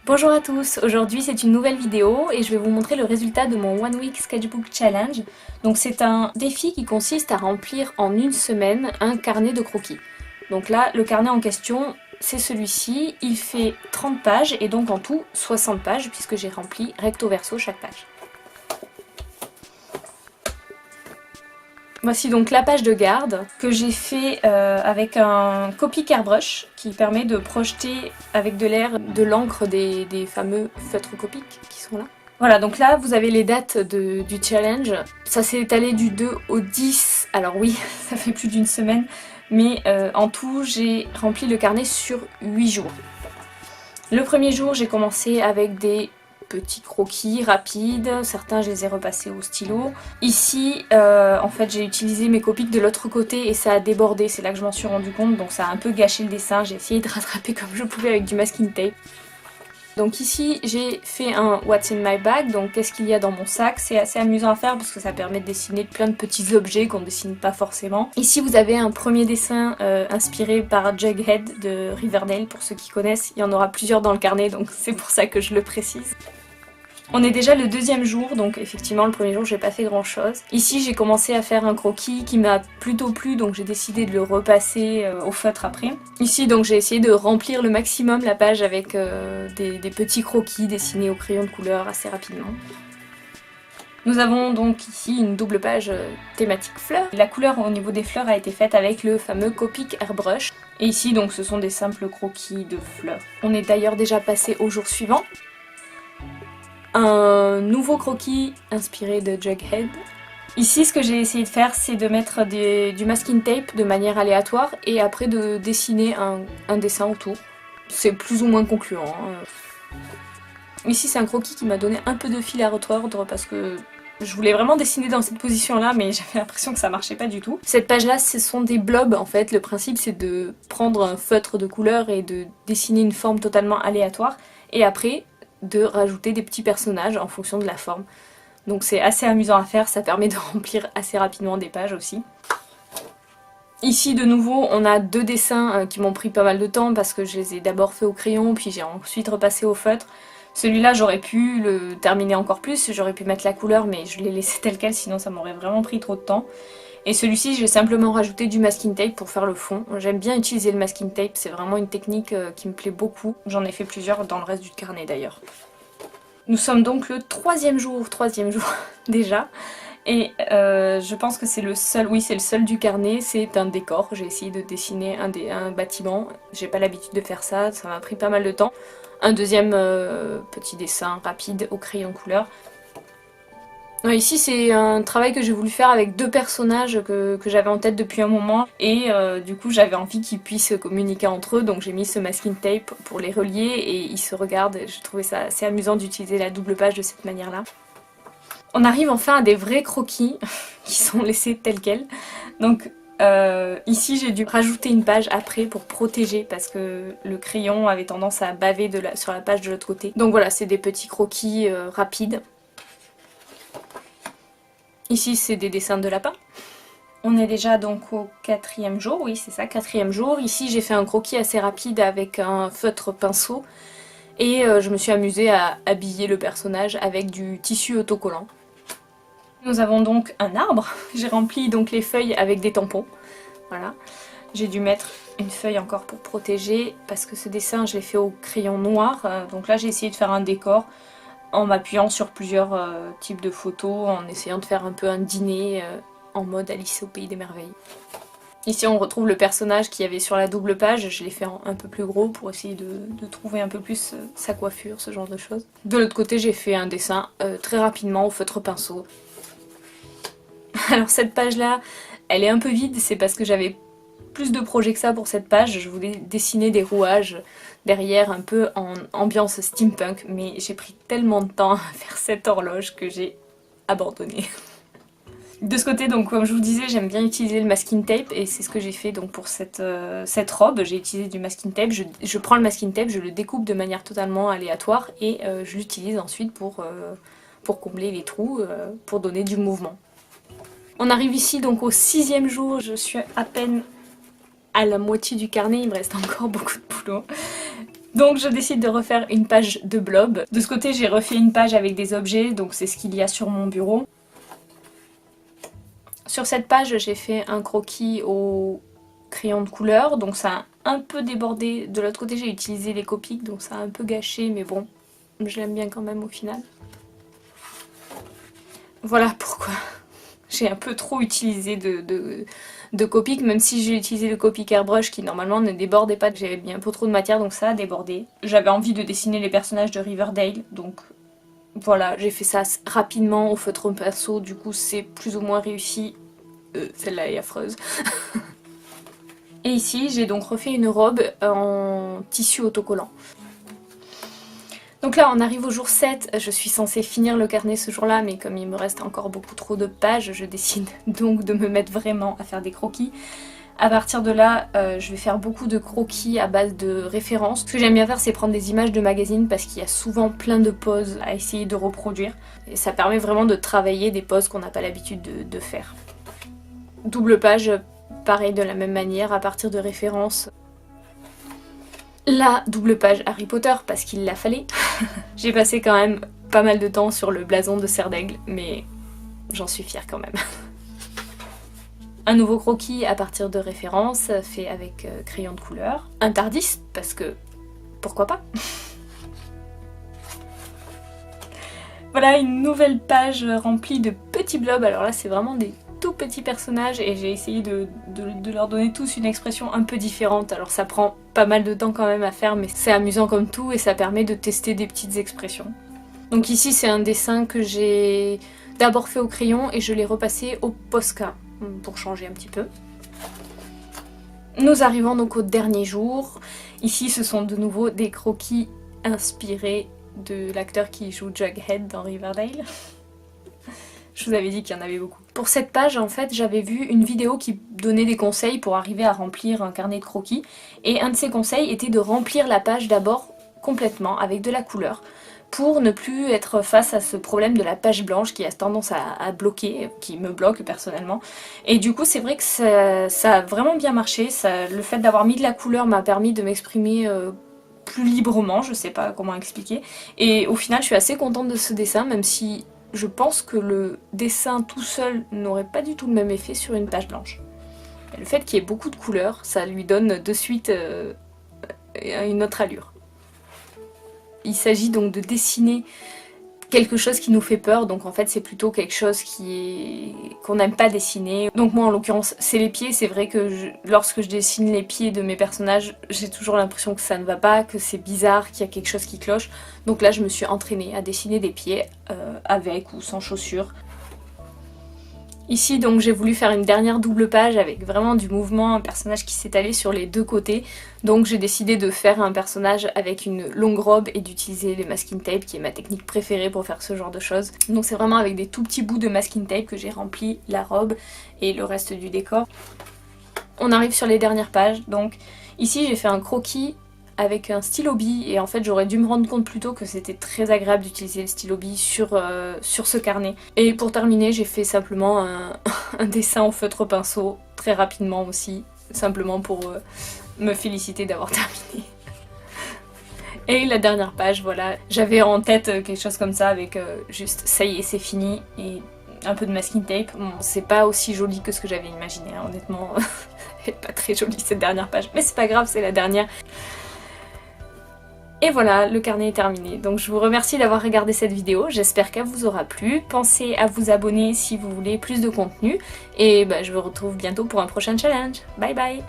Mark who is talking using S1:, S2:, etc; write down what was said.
S1: Bonjour à tous, aujourd'hui c'est une nouvelle vidéo et je vais vous montrer le résultat de mon One Week Sketchbook Challenge. Donc c'est un défi qui consiste à remplir en une semaine un carnet de croquis. Donc là, le carnet en question, c'est celui-ci, il fait 30 pages et donc en tout 60 pages puisque j'ai rempli recto verso chaque page. Voici donc la page de garde que j'ai fait avec un Copic Airbrush qui permet de projeter avec de l'air de l'encre des fameux feutres Copic qui sont là. Voilà, donc là vous avez les dates du challenge. Ça s'est étalé du 2 au 10, alors oui, ça fait plus d'une semaine, mais en tout j'ai rempli le carnet sur 8 jours. Le premier jour j'ai commencé avec des petits croquis rapides, certains je les ai repassés au stylo. Ici en fait j'ai utilisé mes Copics de l'autre côté et ça a débordé, c'est là que je m'en suis rendu compte, donc ça a un peu gâché le dessin. J'ai essayé de rattraper comme je pouvais avec du masking tape. Donc ici j'ai fait un What's in my bag, donc qu'est-ce qu'il y a dans mon sac. C'est assez amusant à faire parce que ça permet de dessiner plein de petits objets qu'on ne dessine pas forcément. Ici vous avez un premier dessin inspiré par Jughead de Riverdale, pour ceux qui connaissent. Il y en aura plusieurs dans le carnet, donc c'est pour ça que je le précise. On est déjà le deuxième jour, donc effectivement le premier jour j'ai pas fait grand chose. Ici j'ai commencé à faire un croquis qui m'a plutôt plu, donc j'ai décidé de le repasser au feutre après. Ici donc j'ai essayé de remplir le maximum la page avec des petits croquis dessinés au crayon de couleur assez rapidement. Nous avons donc ici une double page thématique fleurs. La couleur au niveau des fleurs a été faite avec le fameux Copic Airbrush. Et ici donc ce sont des simples croquis de fleurs. On est d'ailleurs déjà passé au jour suivant. Un nouveau croquis inspiré de Jughead. Ici ce que j'ai essayé de faire c'est de mettre du masking tape de manière aléatoire et après de dessiner un dessin autour. C'est plus ou moins concluant. Ici c'est un croquis qui m'a donné un peu de fil à retordre parce que je voulais vraiment dessiner dans cette position là mais j'avais l'impression que ça marchait pas du tout. Cette page là ce sont des blobs en fait, le principe c'est de prendre un feutre de couleur et de dessiner une forme totalement aléatoire et après de rajouter des petits personnages en fonction de la forme. Donc c'est assez amusant à faire, ça permet de remplir assez rapidement des pages aussi. Ici de nouveau on a deux dessins qui m'ont pris pas mal de temps parce que je les ai d'abord fait au crayon puis j'ai ensuite repassé au feutre. Celui-là j'aurais pu le terminer encore plus, j'aurais pu mettre la couleur mais je l'ai laissé tel quel sinon ça m'aurait vraiment pris trop de temps. Et celui-ci, j'ai simplement rajouté du masking tape pour faire le fond. J'aime bien utiliser le masking tape, c'est vraiment une technique qui me plaît beaucoup. J'en ai fait plusieurs dans le reste du carnet d'ailleurs. Nous sommes donc le troisième jour déjà. Et je pense que c'est le seul, oui c'est le seul du carnet, c'est un décor. J'ai essayé de dessiner un bâtiment. J'ai pas l'habitude de faire ça, ça m'a pris pas mal de temps. Un deuxième petit dessin rapide au crayon couleur. Ici c'est un travail que j'ai voulu faire avec deux personnages que j'avais en tête depuis un moment et du coup j'avais envie qu'ils puissent communiquer entre eux, donc j'ai mis ce masking tape pour les relier et ils se regardent. Je trouvais ça assez amusant d'utiliser la double page de cette manière là. On arrive enfin à des vrais croquis qui sont laissés tels quels. Donc ici j'ai dû rajouter une page après pour protéger parce que le crayon avait tendance à baver sur la page de l'autre côté. Donc voilà, c'est des petits croquis rapides. Ici c'est des dessins de lapins. On est déjà donc au quatrième jour, oui c'est ça, quatrième jour. Ici j'ai fait un croquis assez rapide avec un feutre pinceau et je me suis amusée à habiller le personnage avec du tissu autocollant. Nous avons donc un arbre, j'ai rempli donc les feuilles avec des tampons, voilà. J'ai dû mettre une feuille encore pour protéger parce que ce dessin je l'ai fait au crayon noir, donc là j'ai essayé de faire un décor en m'appuyant sur plusieurs types de photos, en essayant de faire un peu un dîner en mode Alice au pays des merveilles. Ici on retrouve le personnage qui avait sur la double page, je l'ai fait un peu plus gros pour essayer de trouver un peu plus sa coiffure, ce genre de choses. De l'autre côté j'ai fait un dessin très rapidement au feutre pinceau. Alors cette page là, elle est un peu vide, c'est parce que j'avais plus de projets que ça pour cette page, je voulais dessiner des rouages derrière un peu en ambiance steampunk, mais j'ai pris tellement de temps à faire cette horloge que j'ai abandonné. De ce côté, donc comme je vous disais, j'aime bien utiliser le masking tape et c'est ce que j'ai fait donc pour cette robe. J'ai utilisé du masking tape, je prends le masking tape, je le découpe de manière totalement aléatoire et je l'utilise ensuite pour combler les trous, pour donner du mouvement. On arrive ici donc au sixième jour, je suis à peine à la moitié du carnet, il me reste encore beaucoup de boulot. Donc je décide de refaire une page de blob. De ce côté j'ai refait une page avec des objets, donc c'est ce qu'il y a sur mon bureau. Sur cette page j'ai fait un croquis au crayon de couleur, donc ça a un peu débordé. De l'autre côté j'ai utilisé les Copics, donc ça a un peu gâché, mais bon, je l'aime bien quand même au final. Voilà pourquoi j'ai un peu trop utilisé de Copic, même si j'ai utilisé le Copic Airbrush qui normalement ne débordait pas, j'avais mis un peu trop de matière donc ça a débordé. J'avais envie de dessiner les personnages de Riverdale, donc voilà, j'ai fait ça rapidement au feutre pinceau, du coup c'est plus ou moins réussi. Celle-là est affreuse. Et ici j'ai donc refait une robe en tissu autocollant. Donc là on arrive au jour 7, je suis censée finir le carnet ce jour-là, mais comme il me reste encore beaucoup trop de pages, je décide donc de me mettre vraiment à faire des croquis. À partir de là, je vais faire beaucoup de croquis à base de références. Ce que j'aime bien faire, c'est prendre des images de magazines parce qu'il y a souvent plein de poses à essayer de reproduire. Et ça permet vraiment de travailler des poses qu'on n'a pas l'habitude de faire. Double page, pareil de la même manière, à partir de références. La double page Harry Potter parce qu'il la fallait. J'ai passé quand même pas mal de temps sur le blason de Serdaigle, mais j'en suis fière quand même. Un nouveau croquis à partir de références fait avec crayon de couleur. Un Tardis parce que pourquoi pas. Voilà une nouvelle page remplie de petits blobs. Alors là c'est vraiment des tout petits personnages et j'ai essayé de leur donner tous une expression un peu différente. Alors ça prend pas mal de temps quand même à faire, mais c'est amusant comme tout et ça permet de tester des petites expressions. Donc ici c'est un dessin que j'ai d'abord fait au crayon et je l'ai repassé au Posca pour changer un petit peu. Nous arrivons donc au dernier jour. Ici ce sont de nouveau des croquis inspirés de l'acteur qui joue Jughead dans Riverdale. Je vous avais dit qu'il y en avait beaucoup. Pour cette page, en fait, j'avais vu une vidéo qui donnait des conseils pour arriver à remplir un carnet de croquis. Et un de ces conseils était de remplir la page d'abord complètement avec de la couleur pour ne plus être face à ce problème de la page blanche qui a tendance à bloquer, qui me bloque personnellement. Et du coup, c'est vrai que ça a vraiment bien marché. Le fait d'avoir mis de la couleur m'a permis de m'exprimer plus librement, je sais pas comment expliquer. Et au final, je suis assez contente de ce dessin, même si je pense que le dessin tout seul n'aurait pas du tout le même effet sur une page blanche. Et le fait qu'il y ait beaucoup de couleurs, ça lui donne de suite une autre allure. Il s'agit donc de dessiner quelque chose qui nous fait peur, donc en fait c'est plutôt quelque chose qu'on n'aime pas dessiner. Donc moi en l'occurrence c'est les pieds, c'est vrai que lorsque je dessine les pieds de mes personnages, j'ai toujours l'impression que ça ne va pas, que c'est bizarre, qu'il y a quelque chose qui cloche. Donc là je me suis entraînée à dessiner des pieds avec ou sans chaussures. Ici donc j'ai voulu faire une dernière double page avec vraiment du mouvement, un personnage qui s'étalait sur les deux côtés. Donc j'ai décidé de faire un personnage avec une longue robe et d'utiliser le masking tape qui est ma technique préférée pour faire ce genre de choses. Donc c'est vraiment avec des tout petits bouts de masking tape que j'ai rempli la robe et le reste du décor. On arrive sur les dernières pages, donc ici j'ai fait un croquis avec un stylo bille et en fait j'aurais dû me rendre compte plus tôt que c'était très agréable d'utiliser le stylo bille sur ce carnet. Et pour terminer j'ai fait simplement un dessin au feutre pinceau très rapidement aussi, simplement pour me féliciter d'avoir terminé. Et la dernière page, voilà, j'avais en tête quelque chose comme ça avec juste ça y est c'est fini et un peu de masking tape. Bon, c'est pas aussi joli que ce que j'avais imaginé, hein, honnêtement elle est pas très jolie cette dernière page, mais c'est pas grave, c'est la dernière. Et voilà, le carnet est terminé. Donc je vous remercie d'avoir regardé cette vidéo, j'espère qu'elle vous aura plu. Pensez à vous abonner si vous voulez plus de contenu. Et je vous retrouve bientôt pour un prochain challenge. Bye bye!